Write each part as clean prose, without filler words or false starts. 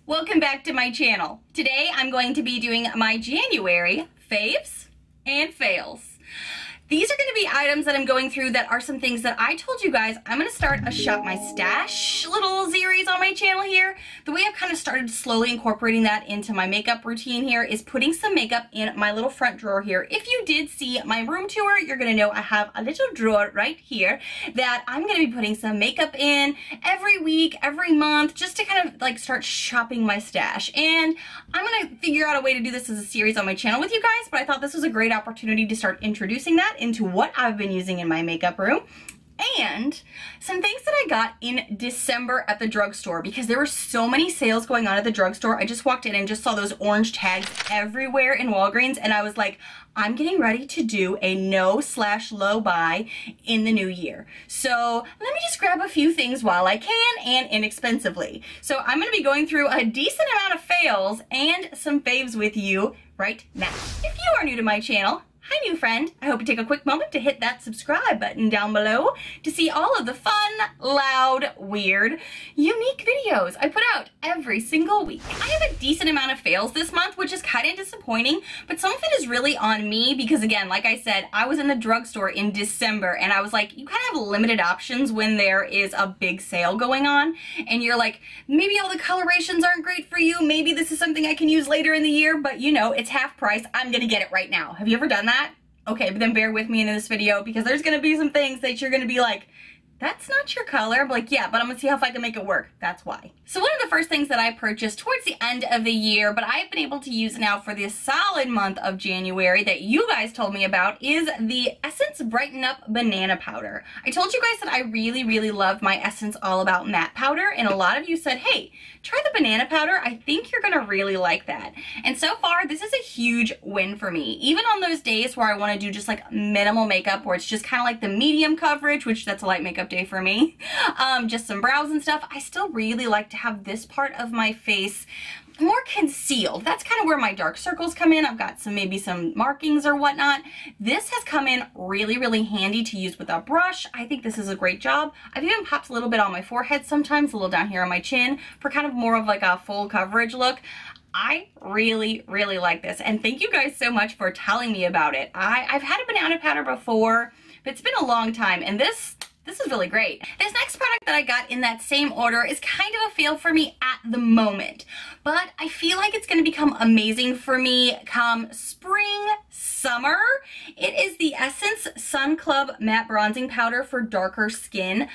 Welcome back to my channel. Today I'm going to be doing my January faves and fails. These are going to be items that I'm going through that are some things that I told you guys I'm going to start a Shop My Stash little series on my channel here. The way I've kind of started slowly incorporating that into my makeup routine here is putting some makeup in my little front drawer here. If you did see my room tour, you're going to know I have a little drawer right here that I'm going to be putting some makeup in every week, every month, just to kind of like start shopping my stash. And I'm going to figure out a way to do this as a series on my channel with you guys, but I thought this was a great opportunity to start introducing that into what I've been using in my makeup room. And some things that I got in December at the drugstore, because there were so many sales going on at the drugstore. I just walked in and just saw those orange tags everywhere in Walgreens, and I was like, I'm getting ready to do a no/low buy in the new year. So let me just grab a few things while I can and inexpensively. So I'm going to be going through a decent amount of fails and some faves with you right now. If you are new to my channel, hi new friend, I hope you take a quick moment to hit that subscribe button down below to see all of the fun, loud, weird, unique videos I put out every single week. I have a decent amount of fails this month, which is kind of disappointing, but some of it is really on me because, again, like I said, I was in the drugstore in December and I was like, you kind of have limited options when there is a big sale going on and you're like, maybe all the colorations aren't great for you, maybe this is something I can use later in the year, but you know, it's half price, I'm gonna get it right now. Have you ever done that? Okay, but then bear with me in this video because there's gonna be some things that you're gonna be like, that's not your color. I'm like, yeah, but I'm gonna see how if I can make it work. That's why. So one of the first things that I purchased towards the end of the year, but I've been able to use now for this solid month of January that you guys told me about, is the Essence Brighten Up Banana Powder. I told you guys that I really, really love my Essence All About Matte Powder, and a lot of you said, hey, try the banana powder. I think you're gonna really like that. And so far, this is a huge win for me. Even on those days where I wanna do just like minimal makeup, where it's just kind of like the medium coverage, which that's a light makeup day for me, just some brows and stuff, I still really like to have this part of my face more concealed. That's kind of where my dark circles come in. I've got maybe some markings or whatnot. This has come in really, really handy to use with a brush. I think this is a great job. I've even popped a little bit on my forehead sometimes, a little down here on my chin for kind of more of like a full coverage look. I really, really like this. And thank you guys so much for telling me about it. I've had a banana powder before, but it's been a long time, and this is really great. This next product that I got in that same order is kind of a fail for me at the moment, but I feel like it's gonna become amazing for me come spring, summer. It is the Essence Sun Club Matte Bronzing Powder for darker skin.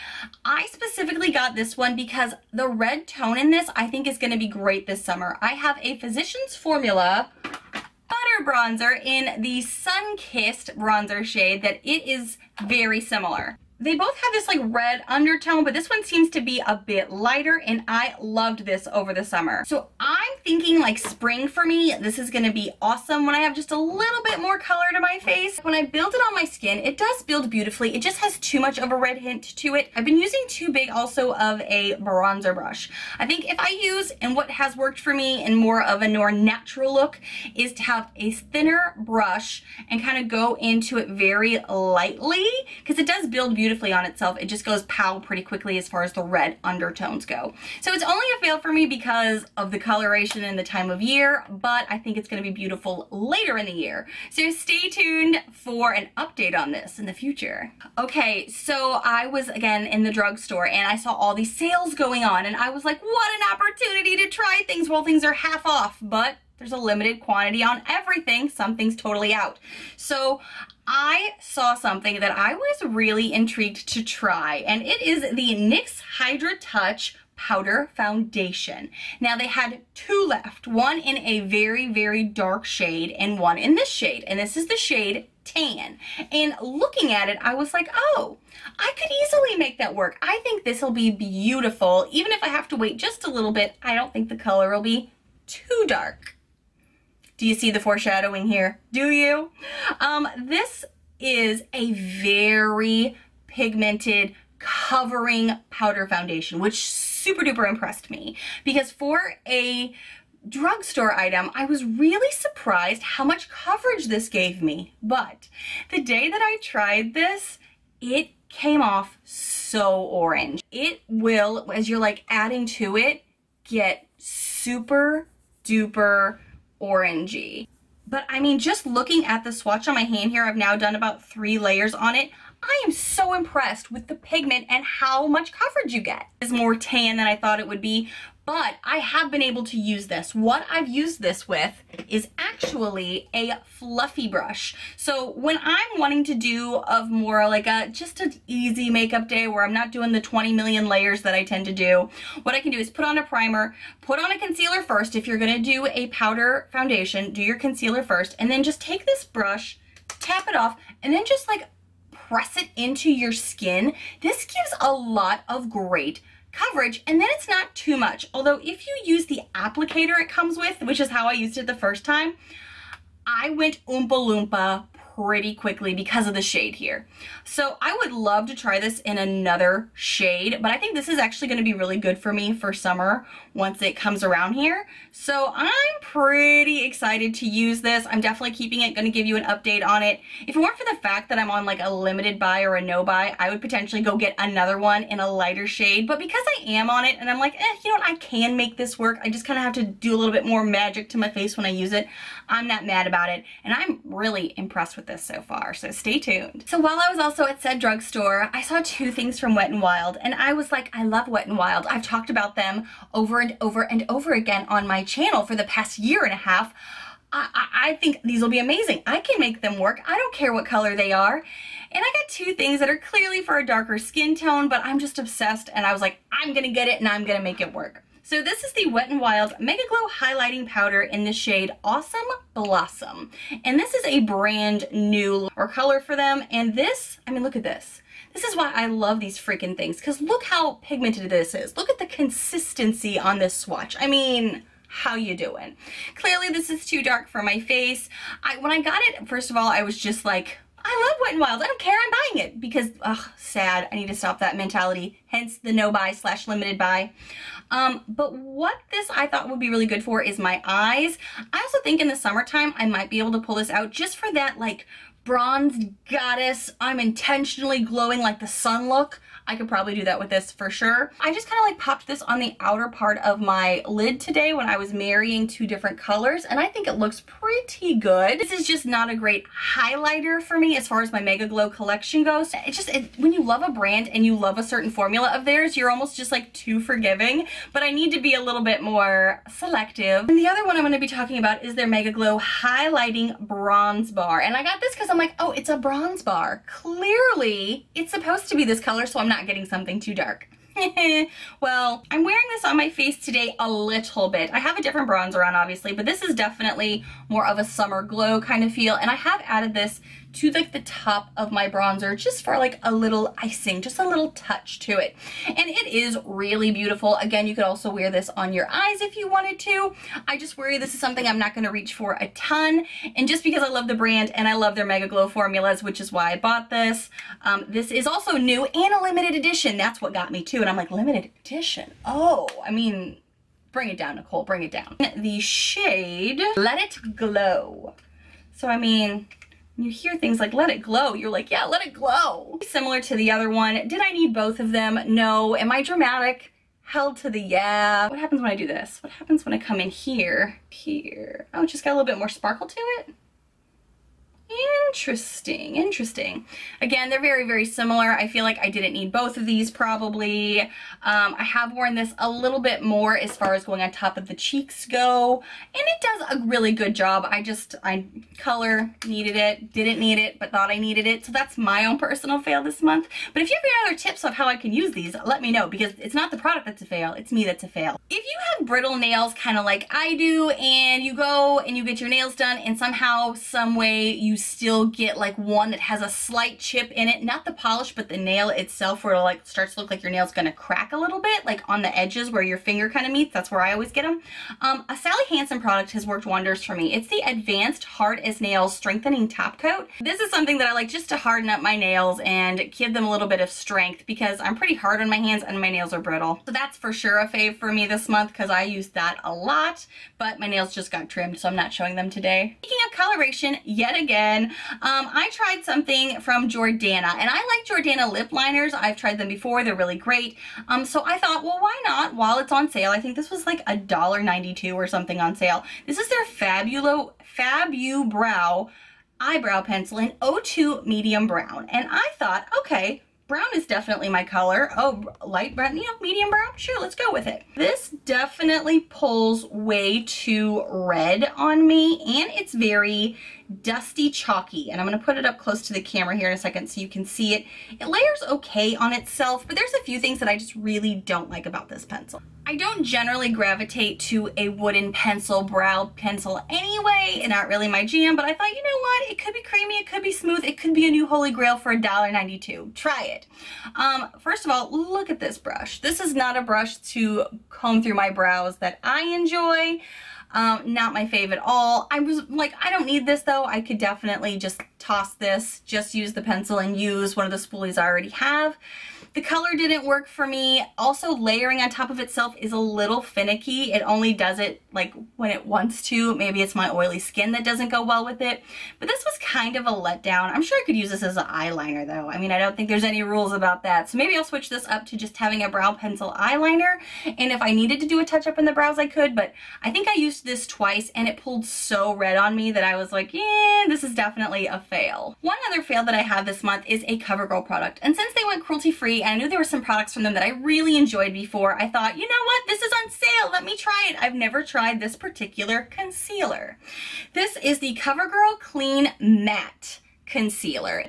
I specifically got this one because the red tone in this I think is gonna be great this summer. I have a Physicians Formula Butter Bronzer in the Sun Kissed bronzer shade that it is very similar. They both have this like red undertone, but this one seems to be a bit lighter, and I loved this over the summer. So I'm thinking like spring for me, this is gonna be awesome when I have just a little bit more color to my face. When I build it on my skin, it does build beautifully. It just has too much of a red hint to it. I've been using too big also of a bronzer brush. I think if I use, and what has worked for me in more of a more natural look, is to have a thinner brush and kind of go into it very lightly, because it does build beautifully on itself. It just goes pow pretty quickly as far as the red undertones go. So it's only a fail for me because of the coloration and the time of year, but I think it's going to be beautiful later in the year. So stay tuned for an update on this in the future. Okay, so I was again in the drugstore and I saw all these sales going on and I was like, what an opportunity to try things while things are half off, but there's a limited quantity on everything. Something's totally out. So I saw something that I was really intrigued to try, and it is the NYX Hydra Touch Powder Foundation. Now they had two left, one in a very, very dark shade and one in this shade, and this is the shade Tan. And looking at it, I was like, oh, I could easily make that work. I think this will be beautiful. Even if I have to wait just a little bit, I don't think the color will be too dark. Do you see the foreshadowing here? Do you? This is a very pigmented covering powder foundation, which super duper impressed me because for a drugstore item, I was really surprised how much coverage this gave me. But the day that I tried this, it came off so orange. It will, as you're like adding to it, get super duper orangey. But I mean, just looking at the swatch on my hand here, I've now done about 3 layers on it. I am so impressed with the pigment and how much coverage you get. It's more tan than I thought it would be, but I have been able to use this. What I've used this with is actually a fluffy brush. So when I'm wanting to do of more like just an easy makeup day where I'm not doing the 20 million layers that I tend to do, what I can do is put on a primer, put on a concealer first. If you're gonna do a powder foundation, do your concealer first, and then just take this brush, tap it off, and then just like press it into your skin. This gives a lot of great coverage, and then it's not too much. Although if you use the applicator it comes with, which is how I used it the first time, I went Oompa Loompa pretty quickly because of the shade here. So I would love to try this in another shade, but I think this is actually going to be really good for me for summer once it comes around here. So I'm pretty excited to use this. I'm definitely keeping it, going to give you an update on it. If it weren't for the fact that I'm on like a limited buy or a no buy, I would potentially go get another one in a lighter shade, but because I am on it and I'm like, you know what, I can make this work. I just kind of have to do a little bit more magic to my face when I use it. I'm not mad about it, and I'm really impressed with this so far, so stay tuned. So while I was also at said drugstore, I saw 2 things from Wet n Wild, and I was like, I love Wet n Wild. I've talked about them over and over and over again on my channel for the past 1.5 years. I think these will be amazing. I can make them work. I don't care what color they are. And I got 2 things that are clearly for a darker skin tone, but I'm just obsessed, and I was like, I'm gonna get it and I'm gonna make it work. So this is the Wet n Wild Mega Glow Highlighting Powder in the shade Awesome Blossom. And this is a brand new color for them. And this, I mean, look at this. This is why I love these freaking things, because look how pigmented this is. Look at the consistency on this swatch. I mean, how you doing? Clearly this is too dark for my face. When I got it, first of all, I was just like, I love Wet n Wild. I don't care. I'm buying it because, ugh, sad. I need to stop that mentality. Hence the no buy / limited buy. But what this I thought would be really good for is my eyes. I also think in the summertime I might be able to pull this out just for that like bronzed goddess, I'm intentionally glowing like the sun look. I could probably do that with this for sure. I just kind of like popped this on the outer part of my lid today when I was marrying 2 different colors, and I think it looks pretty good. This is just not a great highlighter for me as far as my Mega Glow collection goes. It's just, when you love a brand and you love a certain formula of theirs, you're almost just like too forgiving, but I need to be a little bit more selective. And the other one I'm going to be talking about is their Mega Glow Highlighting Bronze Bar, and I got this because I'm like, oh, it's a bronze bar. Clearly, it's supposed to be this color, so I'm not getting something too dark. Well, I'm wearing this on my face today a little bit. I have a different bronzer on, obviously, but this is definitely more of a summer glow kind of feel, and I have added this to like the top of my bronzer just for like a little icing, just a little touch to it. And it is really beautiful. Again, you could also wear this on your eyes if you wanted to. I just worry this is something I'm not going to reach for a ton, and just because I love the brand and I love their Mega Glow formulas, which is why I bought this. This is also new and a limited edition. That's what got me too, and I'm like, limited edition? Oh, I mean, bring it down, Nicole, bring it down. The shade Let It Glow. So I mean, you hear things like let it glow, you're like, yeah, let it glow. Similar to the other one. Did I need both of them? No. Am I dramatic? Held to the yeah. What happens when I do this? What happens when I come in here? Here. Oh, it just got a little bit more sparkle to it. Interesting, interesting. Again, they're very, very similar. I feel like I didn't need both of these probably. I have worn this a little bit more as far as going on top of the cheeks go, and it does a really good job. I color, needed it, didn't need it, but thought I needed it. So that's my own personal fail this month. But if you have any other tips of how I can use these, let me know, because it's not the product that's a fail, it's me that's a fail. If you have brittle nails kind of like I do, and you go and you get your nails done and somehow, some way you still get like one that has a slight chip in it, not the polish but the nail itself, where it like starts to look like your nail's gonna crack a little bit, like on the edges where your finger kind of meets. That's where I always get them. A Sally Hansen product has worked wonders for me. It's the Advanced Hard as Nails Strengthening Top Coat. This is something that I like just to harden up my nails and give them a little bit of strength, because I'm pretty hard on my hands and my nails are brittle. So that's for sure a fave for me this month, because I use that a lot, but my nails just got trimmed, so I'm not showing them today. Speaking of coloration, yet again, I tried something from Jordana, and I like Jordana lip liners. I've tried them before. They're really great. So I thought, well, why not while it's on sale? I think this was like $1.92 or something on sale. This is their Fabu Brow eyebrow pencil in 02 medium brown. And I thought, okay, brown is definitely my color. Oh, light brown, you know, medium brown? Sure, let's go with it. This definitely pulls way too red on me, and it's very dusty chalky. And I'm gonna put it up close to the camera here in a second so you can see it. It layers okay on itself, but there's a few things that I just really don't like about this pencil. I don't generally gravitate to a wooden pencil, brow pencil anyway, and not really my jam, but I thought, you know what, it could be creamy, it could be smooth, it could be a new holy grail for $1.92. Try it. First of all, look at this brush. This is not a brush to comb through my brows that I enjoy. Not my fave at all. I was like, I don't need this though. I could definitely just toss this, just use the pencil and use one of the spoolies I already have. The color didn't work for me. Also, layering on top of itself is a little finicky. It only does it like when it wants to. Maybe it's my oily skin that doesn't go well with it. But this was kind of a letdown. I'm sure I could use this as an eyeliner though. I mean, I don't think there's any rules about that. So maybe I'll switch this up to just having a brow pencil eyeliner. And if I needed to do a touch up in the brows, I could. But I think I used this twice and it pulled so red on me that I was like, yeah, this is definitely a fail. One other fail that I have this month is a CoverGirl product. And since they went cruelty free, and I knew there were some products from them that I really enjoyed before, I thought, you know what, this is on sale, let me try it. I've never tried this particular concealer. This is the CoverGirl Clean Matte Concealer.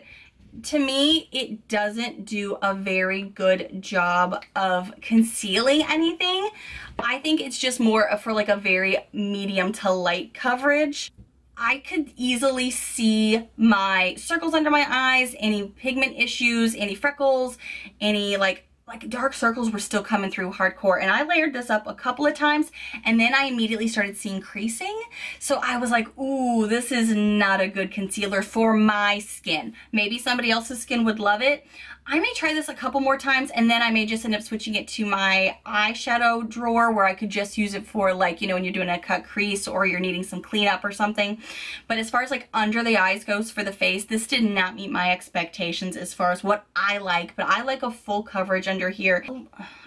To me, it doesn't do a very good job of concealing anything. I think it's just more for like a very medium to light coverage. I could easily see my circles under my eyes, any pigment issues, any freckles, any like dark circles were still coming through hardcore. And I layered this up a couple of times and then I immediately started seeing creasing. So I was like, ooh, this is not a good concealer for my skin. Maybe somebody else's skin would love it. I may try this a couple more times and then I may just end up switching it to my eyeshadow drawer where I could just use it for, like, you know, when you're doing a cut crease or you're needing some cleanup or something. But as far as like under the eyes goes for the face, this did not meet my expectations as far as what I like, but I like a full coverage under here.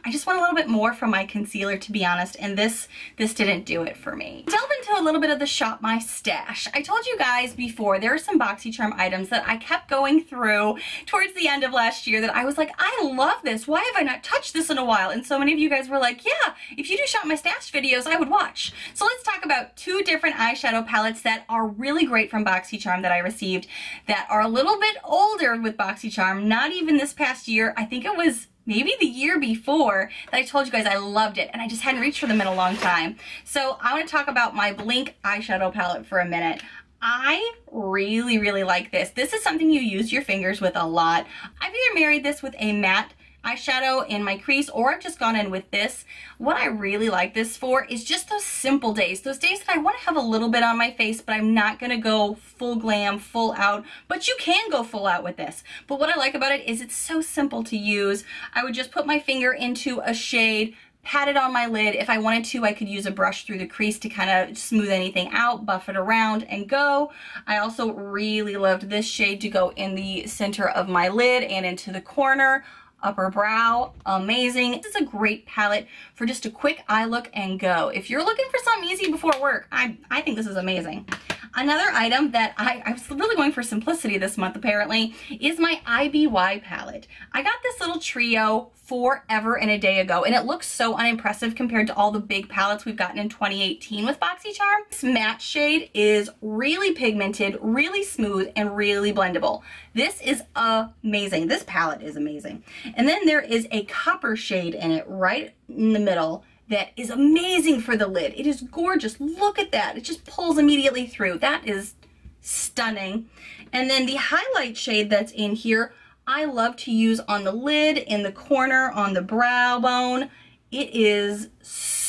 I just want a little bit more from my concealer, to be honest, and this didn't do it for me. Delve into a little bit of the Shop My Stash. I told you guys before there are some Boxycharm items that I kept going through towards the end of last year that I was like, I love this. Why have I not touched this in a while? And so many of you guys were like, yeah, if you do Shop My Stash videos, I would watch. So let's talk about two different eyeshadow palettes that are really great from Boxycharm that I received that are a little bit older with Boxycharm, not even this past year. I think it was maybe the year before that I told you guys I loved it and I just hadn't reached for them in a long time. So I want to talk about my Blink eyeshadow palette for a minute. I really like this. This is something you use your fingers with a lot. I've either married this with a matte eyeshadow in my crease or I've just gone in with this. What I really like this for is just those simple days. Those days that I want to have a little bit on my face but I'm not going to go full glam, full out. But you can go full out with this. But what I like about it is it's so simple to use. I would just put my finger into a shade, pat it on my lid. If I wanted to, I could use a brush through the crease to kind of smooth anything out, buff it around, and go. I also really loved this shade to go in the center of my lid and into the corner. Upper brow, amazing. This is a great palette for just a quick eye look and go. If you're looking for something easy before work, I think this is amazing. Another item that I was really going for simplicity this month apparently is my IBY palette. I got this little trio forever and a day ago and it looks so unimpressive compared to all the big palettes we've gotten in 2018 with Boxycharm. This matte shade is really pigmented, really smooth, and really blendable. This is amazing. This palette is amazing. And then there is a copper shade in it right in the middle that is amazing for the lid. It is gorgeous. Look at that. It just pulls immediately through. That is stunning. And then the highlight shade that's in here, I love to use on the lid, in the corner, on the brow bone. It is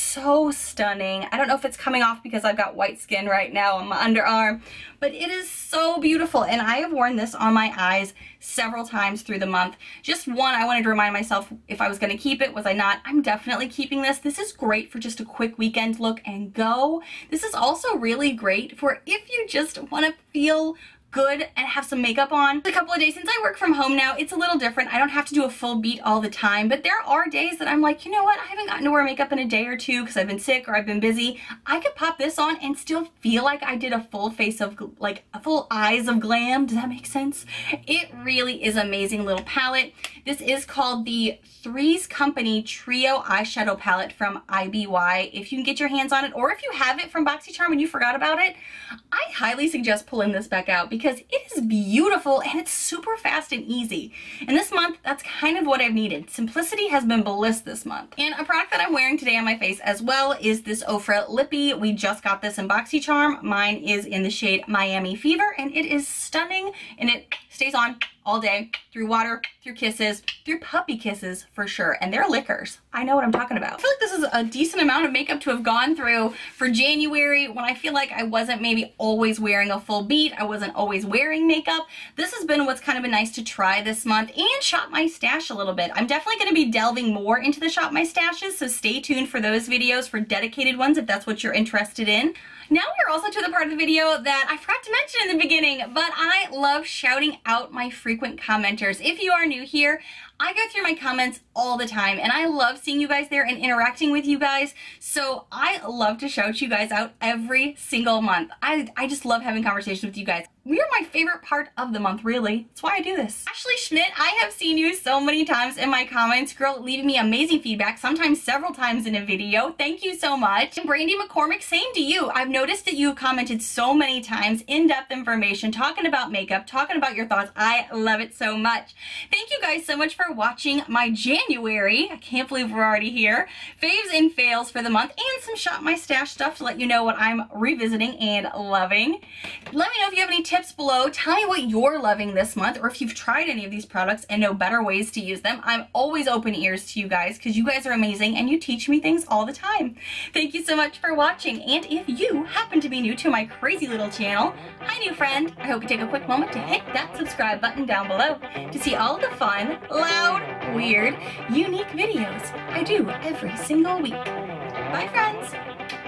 so stunning. I don't know if it's coming off because I've got white skin right now on my underarm, but it is so beautiful. And I have worn this on my eyes several times through the month. Just one, I wanted to remind myself if I was going to keep it. Was I not? I'm definitely keeping this. This is great for just a quick weekend look and go. This is also really great for if you just want to feel good and have some makeup on. A couple of days since I work from home now, it's a little different. I don't have to do a full beat all the time, but there are days that I'm like, you know what, I haven't gotten to wear makeup in a day or two because I've been sick or I've been busy. I could pop this on and still feel like I did a full face of, like a full eyes of glam. Does that make sense? It really is an amazing little palette. This is called the Three's Company Trio Eyeshadow Palette from IBY. If you can get your hands on it, or if you have it from Boxycharm and you forgot about it, I highly suggest pulling this back out because it is beautiful and it's super fast and easy. And this month, that's kind of what I've needed. Simplicity has been bliss this month. And a product that I'm wearing today on my face as well is this Ofra Lippy. We just got this in Boxycharm. Mine is in the shade Miami Fever, and it is stunning, and it stays on all day, through water, through kisses, through puppy kisses for sure. And they're lickers. I know what I'm talking about. I feel like this is a decent amount of makeup to have gone through for January when I feel like I wasn't maybe always wearing a full beat. I wasn't always wearing makeup. This has been what's kind of been nice to try this month and shop my stash a little bit. I'm definitely going to be delving more into the shop my stashes, so stay tuned for those videos, for dedicated ones if that's what you're interested in. Now we're also to the part of the video that I forgot to mention in the beginning, but I love shouting out my frequent commenters. If you are new here, I go through my comments all the time and I love seeing you guys there and interacting with you guys. So I love to shout you guys out every single month. I just love having conversations with you guys. You're my favorite part of the month, really. That's why I do this. Ashley Schmidt, I have seen you so many times in my comments, girl, leaving me amazing feedback, sometimes several times in a video. Thank you so much. And Brandy McCormick, same to you. I've noticed that you've commented so many times, in-depth information, talking about makeup, talking about your thoughts. I love it so much. Thank you guys so much for watching my January. I can't believe we're already here. Faves and fails for the month, and some Shop My Stash stuff to let you know what I'm revisiting and loving. Let me know if you have any tips below. Tell me what you're loving this month, or if you've tried any of these products and know better ways to use them. I'm always open ears to you guys because you guys are amazing and you teach me things all the time. Thank you so much for watching. And if you happen to be new to my crazy little channel, hi new friend. I hope you take a quick moment to hit that subscribe button down below to see all the fun, loud, weird, unique videos I do every single week. Bye friends.